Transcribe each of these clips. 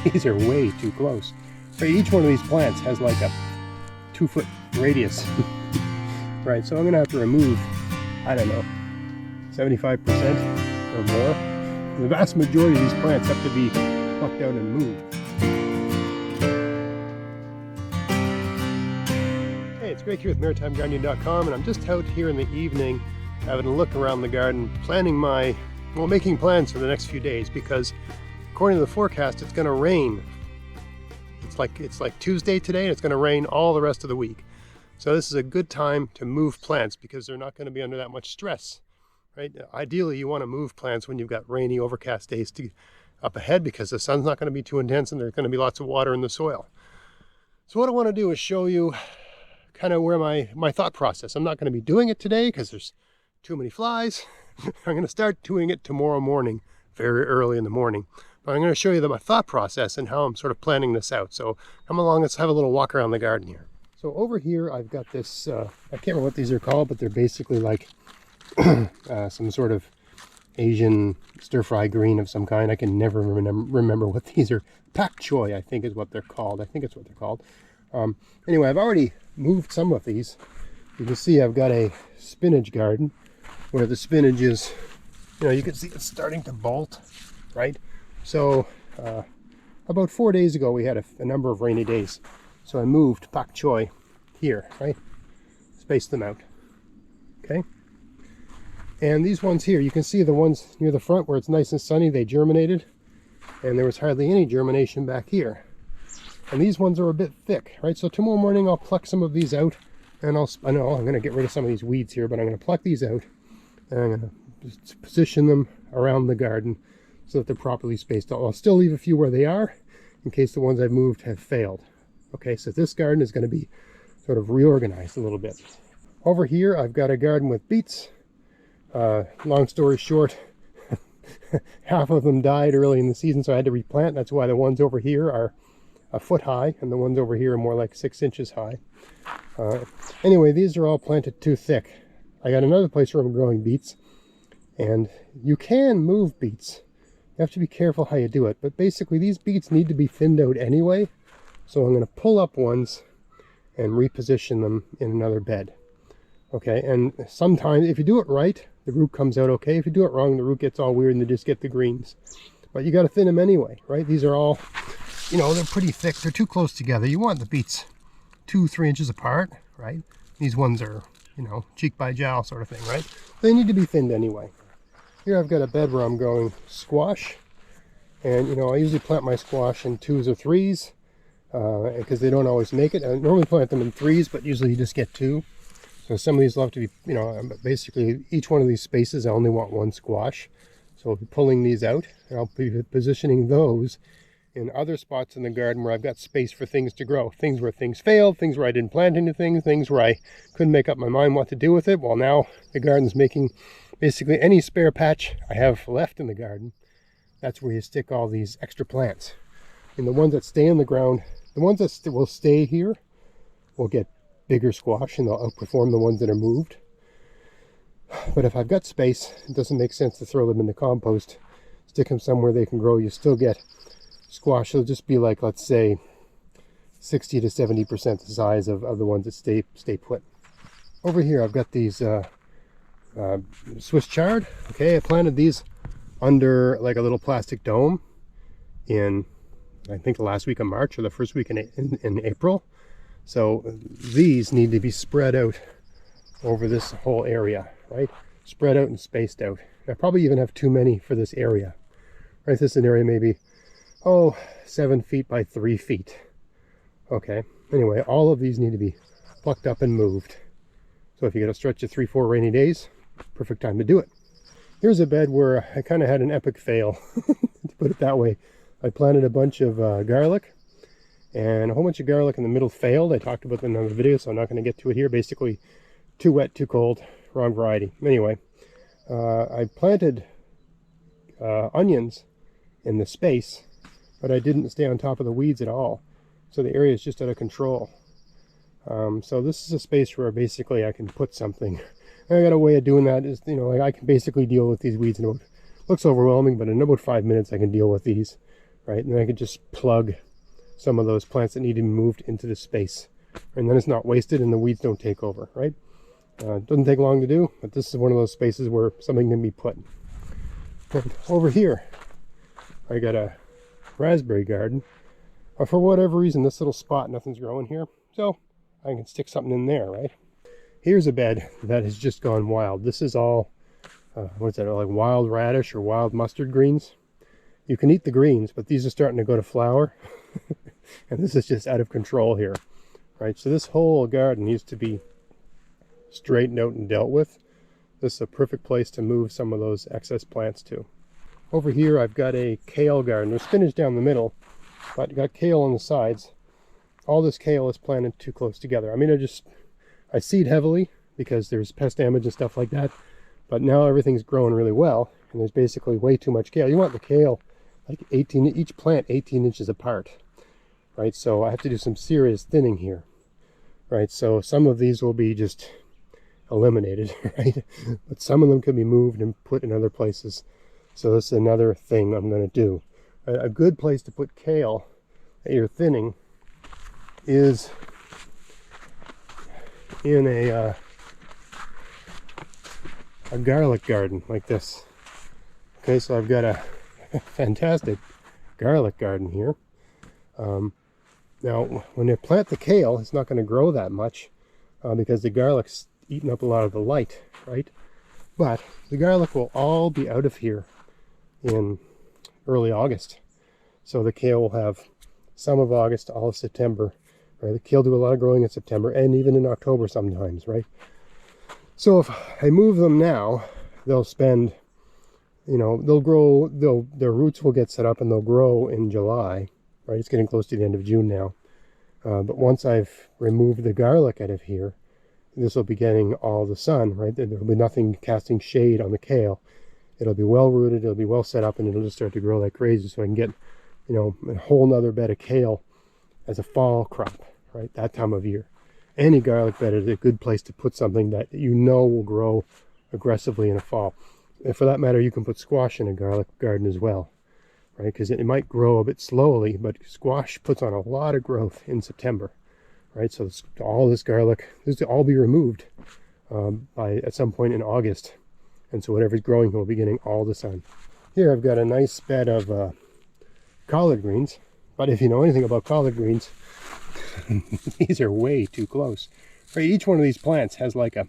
These are way too close. So each one of these plants has like a 2-foot radius. Right, so I'm gonna have to remove, I don't know, 75% or more. The vast majority of these plants have to be plucked out and moved. Hey, it's Greg here with MaritimeGardening.com, and I'm just out here in the evening having a look around the garden, making plans for the next few days, because according to the forecast it's going to rain. It's like Tuesday today, and it's going to rain all the rest of the week. So this is a good time to move plants because they're not going to be under that much stress, right? Ideally, you want to move plants when you've got rainy, overcast days up ahead, because the sun's not going to be too intense and there's going to be lots of water in the soil. So what I want to do is show you kind of where my thought process. I'm not going to be doing it today because there's too many flies. I'm going to start doing it tomorrow morning, very early in the morning. But I'm going to show you my thought process and how I'm sort of planning this out. So come along, let's have a little walk around the garden here. So over here I've got this, I can't remember what these are called, but they're basically like some sort of Asian stir-fry green of some kind. I can never remember what these are. Pak choy, I think is what they're called. I think it's what they're called. Anyway, I've already moved some of these. You can see I've got a spinach garden where the spinach is, you can see it's starting to bolt, right? So about 4 days ago we had a number of rainy days. So I moved pak choy here, right? Spaced them out, okay? And these ones here, you can see the ones near the front where it's nice and sunny, they germinated. And there was hardly any germination back here. And these ones are a bit thick, right? So tomorrow morning I'll pluck some of these out, and I know I'm going to get rid of some of these weeds here, but I'm going to pluck these out, and I'm going to just position them around the garden so that they're properly spaced out. I'll still leave a few where they are in case the ones I've moved have failed. Okay, so this garden is going to be sort of reorganized a little bit. Over here I've got a garden with beets. Long story short, half of them died early in the season, so I had to replant. That's why the ones over here are a foot high, and the ones over here are more like 6 inches high. Anyway, these are all planted too thick. I got another place where I'm growing beets, and you can move beets. You have to be careful how you do it, but basically these beets need to be thinned out anyway, so I'm going to pull up ones and reposition them in another bed. Okay, and sometimes if you do it right, the root comes out okay. If you do it wrong, the root gets all weird and they just get the greens. But you got to thin them anyway, right? These are all, they're pretty thick. They're too close together. You want the beets 2-3 inches apart, right? These ones are, cheek by jowl sort of thing, right? They need to be thinned anyway. Here I've got a bed where I'm growing squash. And, I usually plant my squash in 2s or 3s because they don't always make it. I normally plant them in 3s, but usually you just get 2. So some of these will have to be, basically each one of these spaces I only want one squash. So I'll be pulling these out, and I'll be positioning those in other spots in the garden where I've got space for things to grow. Things where things failed, things where I didn't plant anything, things where I couldn't make up my mind what to do with it. Well, now the garden's making basically any spare patch I have left in the garden. That's where you stick all these extra plants. And the ones that stay in the ground, the ones that will stay here will get bigger squash, and they'll outperform the ones that are moved. But if I've got space, it doesn't make sense to throw them in the compost. Stick them somewhere they can grow. You still get squash. It'll just be like, let's say, 60 to 70% the size of the ones that stay put. Over here I've got these Swiss chard. Okay, I planted these under like a little plastic dome in, I think, the last week of March or the first week in April. So these need to be spread out over this whole area, right? Spread out and spaced out. I probably even have too many for this area, right? This is an area maybe, 7 feet by 3 feet. Okay, anyway, all of these need to be plucked up and moved. So if you get a stretch of 3-4 rainy days, perfect time to do it. Here's a bed where I kind of had an epic fail, to put it that way. I planted a bunch of garlic, and a whole bunch of garlic in the middle failed. I talked about that in another video, so I'm not going to get to it here. Basically, too wet, too cold, wrong variety. Anyway, I planted onions in the space, but I didn't stay on top of the weeds at all. So the area is just out of control. So this is a space where basically I can put something. And I got a way of doing that is, like I can basically deal with these weeds in about, looks overwhelming, but in about 5 minutes I can deal with these. right? And then I could just plug some of those plants that need to be moved into the space. And then it's not wasted and the weeds don't take over, right? It doesn't take long to do, but this is one of those spaces where something can be put. And over here, I got a raspberry garden. For whatever reason, this little spot, nothing's growing here. So I can stick something in there, right? Here's a bed that has just gone wild. This is all, what's that, like wild radish or wild mustard greens. You can eat the greens, but these are starting to go to flower. And this is just out of control here, right? So this whole garden needs to be straightened out and dealt with. This is a perfect place to move some of those excess plants to. Over here, I've got a kale garden. There's spinach down the middle, but got kale on the sides. All this kale is planted too close together. I mean, I seed heavily because there's pest damage and stuff like that, but now everything's growing really well, and there's basically way too much kale. You want the kale like 18, each plant 18 inches apart, right? So I have to do some serious thinning here, right? So some of these will be just eliminated, right? But some of them can be moved and put in other places. So this is another thing I'm going to do. A good place to put kale that you're thinning is in a garlic garden like this. Okay, so I've got a fantastic garlic garden here. Now, when you plant the kale, it's not going to grow that much because the garlic's eating up a lot of the light, right? But the garlic will all be out of here in early August. So the kale will have some of August, all of September, right? The kale do a lot of growing in September and even in October sometimes, right? So if I move them now, they'll spend, you know, they'll grow, their roots will get set up and they'll grow in July, right? It's getting close to the end of June now. But once I've removed the garlic out of here, this will be getting all the sun, right? There will be nothing casting shade on the kale. It'll be well rooted, it'll be well set up, and it'll just start to grow like crazy. So I can get, you know, a whole nother bed of kale as a fall crop, right? That time of year. Any garlic bed is a good place to put something that you know will grow aggressively in the fall. And for that matter, you can put squash in a garlic garden as well, right? Because it might grow a bit slowly, but squash puts on a lot of growth in September, right? So all this garlic, this will all be removed at some point in August. And so whatever's growing will be getting all the sun. Here I've got a nice bed of collard greens. But if you know anything about collard greens, these are way too close. Right, each one of these plants has like a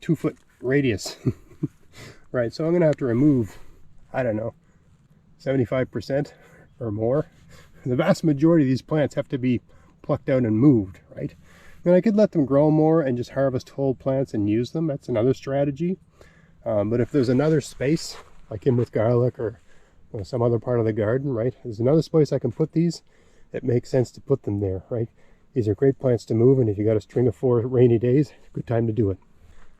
2-foot radius. Right, so I'm going to have to remove, I don't know, 75% or more. The vast majority of these plants have to be plucked out and moved, right? And I could let them grow more and just harvest whole plants and use them. That's another strategy. But if there's another space, like in with garlic or some other part of the garden, right? There's another space I can put these. It makes sense to put them there, right? These are great plants to move, and if you got a string of 4 rainy days, good time to do it.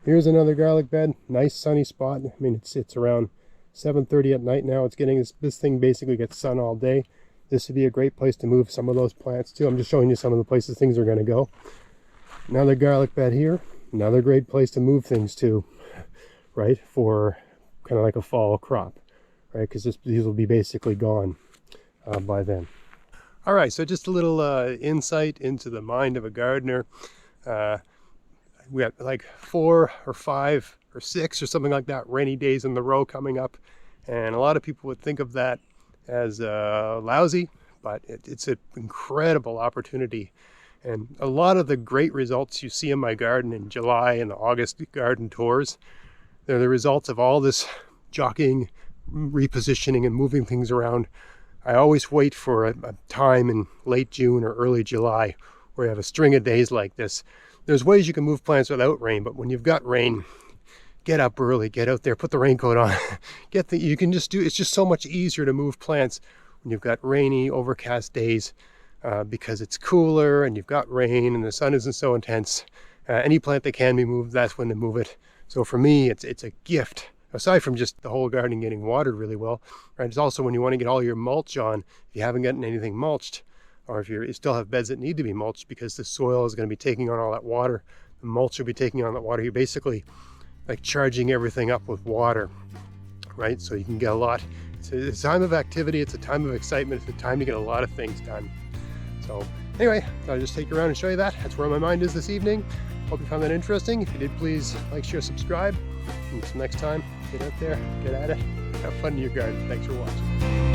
Here's another garlic bed, nice sunny spot. I mean, it's around 7:30 at night now. It's getting this thing basically gets sun all day. This would be a great place to move some of those plants too. I'm just showing you some of the places things are going to go. Another garlic bed here, another great place to move things to, right? For kind of like a fall crop, right? Because these will be basically gone by then. All right, so just a little insight into the mind of a gardener. We got like 4 or 5 or 6 or something like that rainy days in the row coming up, and a lot of people would think of that as lousy, but it's an incredible opportunity. And a lot of the great results you see in my garden in July and the August garden tours, they're the results of all this jockeying, repositioning, and moving things around. I always wait for a time in late June or early July where you have a string of days like this. There's ways you can move plants without rain, but when you've got rain, get up early, get out there, put the raincoat on. You can just do, it's just so much easier to move plants when you've got rainy, overcast days because it's cooler and you've got rain and the sun isn't so intense. Any plant that can be moved, that's when to move it. So for me, it's a gift. Aside from just the whole garden getting watered really well, right? It's also when you want to get all your mulch on, if you haven't gotten anything mulched, or if you still have beds that need to be mulched because the soil is going to be taking on all that water, the mulch will be taking on that water. You're basically like charging everything up with water, right? So you can get a lot It's a time of activity, it's a time of excitement, it's a time to get a lot of things done. So anyway, I'll just take you around and show you that. That's where my mind is this evening. Hope you found that interesting. If you did, please like, share, subscribe. Until next time, get out there, get at it, have fun in your garden. Thanks for watching.